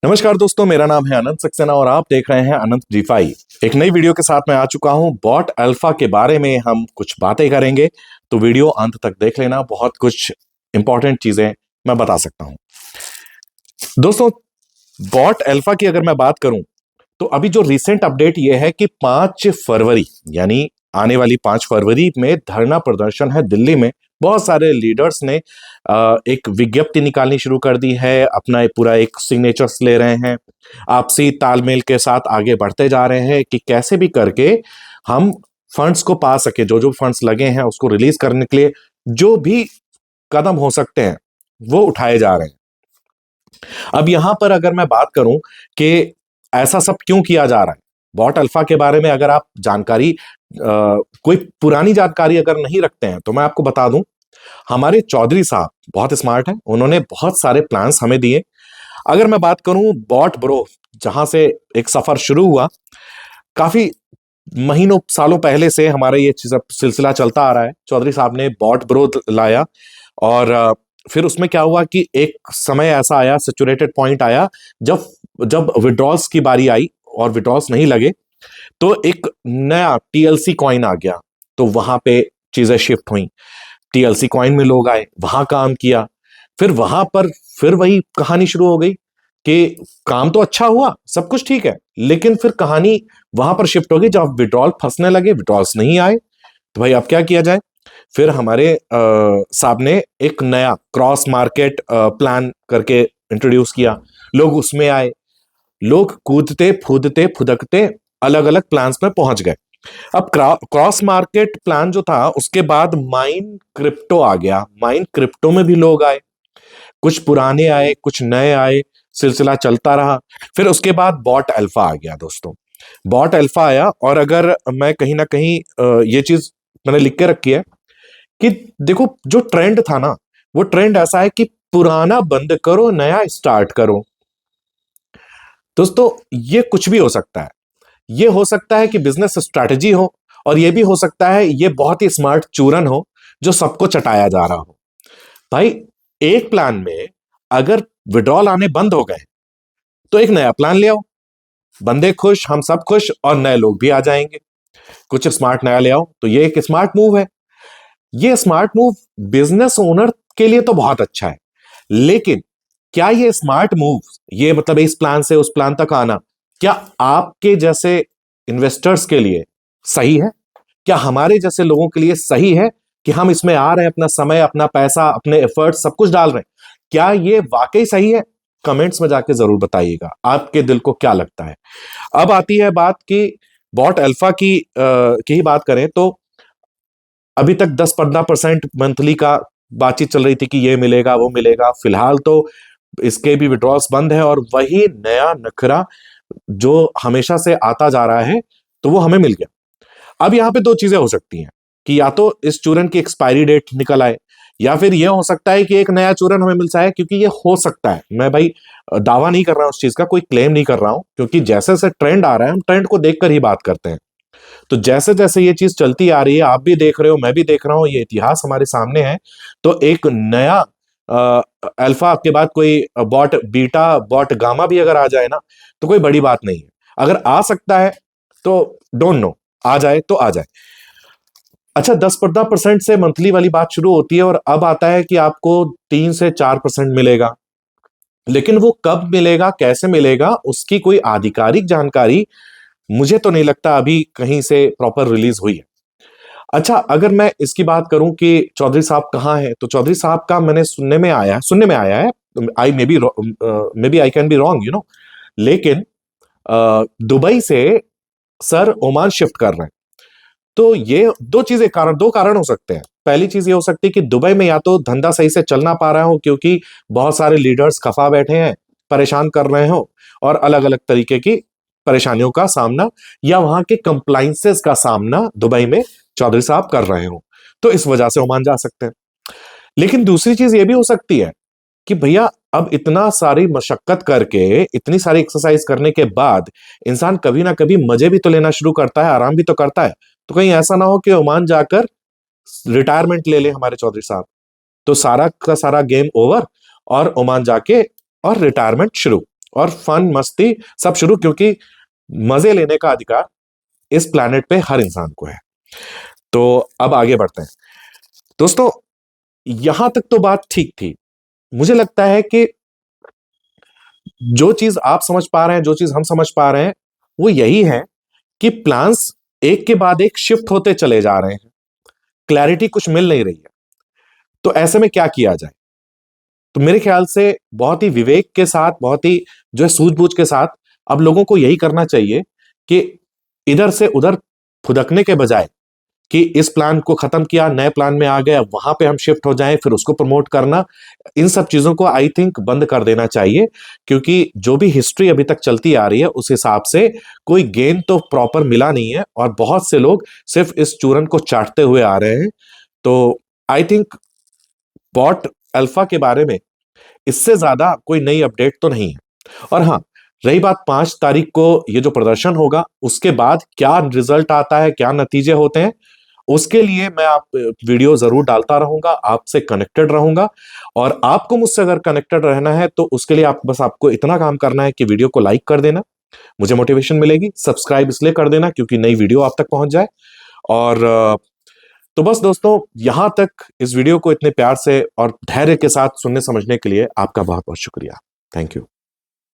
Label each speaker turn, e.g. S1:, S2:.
S1: नमस्कार दोस्तों, मेरा नाम है अनंत सक्सेना और आप देख रहे हैं अनंत डीफाई। एक नई वीडियो के साथ मैं आ चुका हूं। बॉट अल्फा के बारे में हम कुछ बातें करेंगे, तो वीडियो अंत तक देख लेना। बहुत कुछ इंपॉर्टेंट चीजें मैं बता सकता हूं। दोस्तों, बॉट अल्फा की अगर मैं बात करूं तो अभी जो रिसेंट अपडेट ये है कि 5 फरवरी यानी आने वाली 5 फरवरी में धरना प्रदर्शन है दिल्ली में। बहुत सारे लीडर्स ने एक विज्ञप्ति निकालनी शुरू कर दी है, अपना पूरा एक सिग्नेचर्स ले रहे हैं, आपसी तालमेल के साथ आगे बढ़ते जा रहे हैं कि कैसे भी करके हम फंड्स को पा सके। जो जो फंड्स लगे हैं उसको रिलीज करने के लिए जो भी कदम हो सकते हैं वो उठाए जा रहे हैं। अब यहां पर अगर मैं बात करूं कि ऐसा सब क्यों किया जा रहा है, बॉट अल्फा के बारे में अगर आप जानकारी कोई पुरानी जानकारी अगर नहीं रखते हैं तो मैं आपको बता दूं। हमारे चौधरी साहब बहुत स्मार्ट हैं, उन्होंने बहुत सारे प्लान्स हमें दिए। अगर मैं बात करूं बॉट ब्रो, जहां से एक सफर शुरू हुआ, काफी महीनों सालों पहले से हमारा ये सिलसिला चलता आ रहा है। चौधरी साहब ने बॉट ब्रो लाया और फिर उसमें क्या हुआ कि एक समय ऐसा आया, सेचुरेटेड पॉइंट आया, जब जब विड्रॉल्स की बारी आई और विड्रॉल्स नहीं लगे तो एक नया टीएलसी कॉइन आ गया। तो वहां पे चीजें शिफ्ट हुई, टीएलसी कॉइन में लोग आए, वहां काम किया। फिर वहां पर फिर वही कहानी शुरू हो गई कि काम तो अच्छा हुआ, सब कुछ ठीक है, लेकिन फिर कहानी वहां पर शिफ्ट हो गई जब विड्रॉल फंसने लगे, विड्रॉल्स नहीं आए। तो भाई अब क्या किया जाए? फिर हमारे साहब ने एक नया क्रॉस मार्केट प्लान करके इंट्रोड्यूस किया। लोग उसमें आए, लोग कूदते फूदते फुदकते अलग अलग प्लान्स में पहुंच गए। अब क्रॉस मार्केट प्लान जो था उसके बाद माइन क्रिप्टो आ गया। माइन क्रिप्टो में भी लोग आए, कुछ पुराने आए, कुछ नए आए, सिलसिला चलता रहा। फिर उसके बाद बॉट अल्फा आ गया दोस्तों। बॉट अल्फा आया और अगर मैं कहीं ना कहीं ये चीज मैंने लिख के रखी है कि देखो, जो ट्रेंड था ना, वो ट्रेंड ऐसा है कि पुराना बंद करो, नया स्टार्ट करो। दोस्तों, ये कुछ भी हो सकता है। ये हो सकता है कि बिजनेस स्ट्रैटेजी हो, और ये भी हो सकता है ये बहुत ही स्मार्ट चूरन हो जो सबको चटाया जा रहा हो। भाई, एक प्लान में अगर विड्रॉल आने बंद हो गए तो एक नया प्लान ले आओ, बंदे खुश, हम सब खुश और नए लोग भी आ जाएंगे। कुछ स्मार्ट नया ले आओ, तो ये एक स्मार्ट मूव है। ये स्मार्ट मूव बिजनेस ओनर के लिए तो बहुत अच्छा है, लेकिन क्या ये स्मार्ट मूव, ये मतलब इस प्लान से उस प्लान तक आना, क्या आपके जैसे इन्वेस्टर्स के लिए सही है? क्या हमारे जैसे लोगों के लिए सही है कि हम इसमें आ रहे हैं, अपना समय, अपना पैसा, अपने एफर्ट सब कुछ डाल रहे हैं? क्या ये वाकई सही है? कमेंट्स में जाके जरूर बताइएगा आपके दिल को क्या लगता है। अब आती है बात कि बॉट अल्फा की ही बात करें तो अभी तक 10-15% मंथली का बातचीत चल रही थी कि ये मिलेगा वो मिलेगा। फिलहाल तो इसके भी विड्रॉल्स बंद है और वही नया नखरा जो हमेशा से आता जा रहा है, तो वो हमें मिल गया। अब यहां पे दो चीजें हो सकती हैं कि या तो इस चूरन की एक्सपायरी डेट निकल आए, या फिर यह हो सकता है कि एक नया चूरन हमें मिल जाए। क्योंकि ये हो सकता है, मैं भाई दावा नहीं कर रहा हूं उस चीज का, कोई क्लेम नहीं कर रहा हूं, क्योंकि जैसे जैसे ट्रेंड आ रहा है हम ट्रेंड को देखकर ही बात करते हैं। तो जैसे जैसे ये चीज चलती आ रही है, आप भी देख रहे हो, मैं भी देख रहा हूं, ये इतिहास हमारे सामने है। तो एक नया अल्फा के बाद कोई बॉट बीटा, बॉट गामा भी अगर आ जाए ना, तो कोई बड़ी बात नहीं है। अगर आ सकता है तो डोंट नो, आ जाए तो आ जाए। अच्छा, 10-15% से मंथली वाली बात शुरू होती है और अब आता है कि आपको 3 से 4% मिलेगा। लेकिन वो कब मिलेगा, कैसे मिलेगा, उसकी कोई आधिकारिक जानकारी मुझे तो नहीं लगता अभी कहीं से प्रॉपर रिलीज हुई है। अच्छा, अगर मैं इसकी बात करूं कि चौधरी साहब कहाँ हैं, तो चौधरी साहब का मैंने सुनने में आया है। I may be I can be wrong, लेकिन दुबई से सर ओमान शिफ्ट कर रहे हैं। तो ये दो कारण हो सकते हैं। पहली चीज ये हो सकती है कि दुबई में या तो धंधा सही से चल ना पा रहा हो, क्योंकि बहुत सारे लीडर्स खफा बैठे हैं, परेशान कर रहे हो, और अलग अलग तरीके की परेशानियों का सामना, या वहां के कंप्लाइंसेस का सामना दुबई में चौधरी साहब कर रहे हो, तो इस वजह से ओमान जा सकते हैं। लेकिन दूसरी चीज ये भी हो सकती है कि भैया, अब इतना सारी मशक्कत करके, इतनी सारी एक्सरसाइज करने के बाद इंसान कभी ना कभी मजे भी तो लेना शुरू करता है, आराम भी तो करता है। तो कहीं ऐसा ना हो कि ओमान जाकर रिटायरमेंट ले ले हमारे चौधरी साहब, तो सारा का सारा गेम ओवर और ओमान जाके और रिटायरमेंट शुरू। और फन मस्ती सब शुरू, क्योंकि मजे लेने का अधिकार इस प्लैनेट पे हर इंसान को है। तो अब आगे बढ़ते हैं दोस्तों। यहां तक तो बात ठीक थी। मुझे लगता है कि जो चीज आप समझ पा रहे हैं, जो चीज हम समझ पा रहे हैं, वो यही है कि प्लान्स एक के बाद एक शिफ्ट होते चले जा रहे हैं, क्लैरिटी कुछ मिल नहीं रही है। तो ऐसे में क्या किया जाए? तो मेरे ख्याल से बहुत ही विवेक के साथ, बहुत ही जो है सूझबूझ के साथ अब लोगों को यही करना चाहिए कि इधर से उधर फुदकने के बजाय कि इस प्लान को खत्म किया, नए प्लान में आ गए, वहां पे हम शिफ्ट हो जाएं, फिर उसको प्रमोट करना, इन सब चीजों को आई थिंक बंद कर देना चाहिए। क्योंकि जो भी हिस्ट्री अभी तक चलती आ रही है उस हिसाब से कोई गेन तो प्रॉपर मिला नहीं है, और बहुत से लोग सिर्फ इस चूरन को चाटते हुए आ रहे हैं। तो आई थिंक बॉट अल्फा के बारे में इससे ज्यादा कोई नई अपडेट तो नहीं है। और हाँ, रही बात 5 तारीख को ये जो प्रदर्शन होगा, उसके बाद क्या रिजल्ट आता है, क्या नतीजे होते हैं, उसके लिए मैं आप वीडियो जरूर डालता रहूंगा, आपसे कनेक्टेड रहूंगा। और आपको मुझसे अगर कनेक्टेड रहना है तो उसके लिए आपको इतना काम करना है कि वीडियो को लाइक कर देना, मुझे मोटिवेशन मिलेगी। सब्सक्राइब इसलिए कर देना क्योंकि नई वीडियो आप तक पहुंच जाए। और तो बस दोस्तों, यहां तक इस वीडियो को इतने प्यार से और धैर्य के साथ सुनने समझने के लिए आपका बहुत बहुत शुक्रिया। Thank you.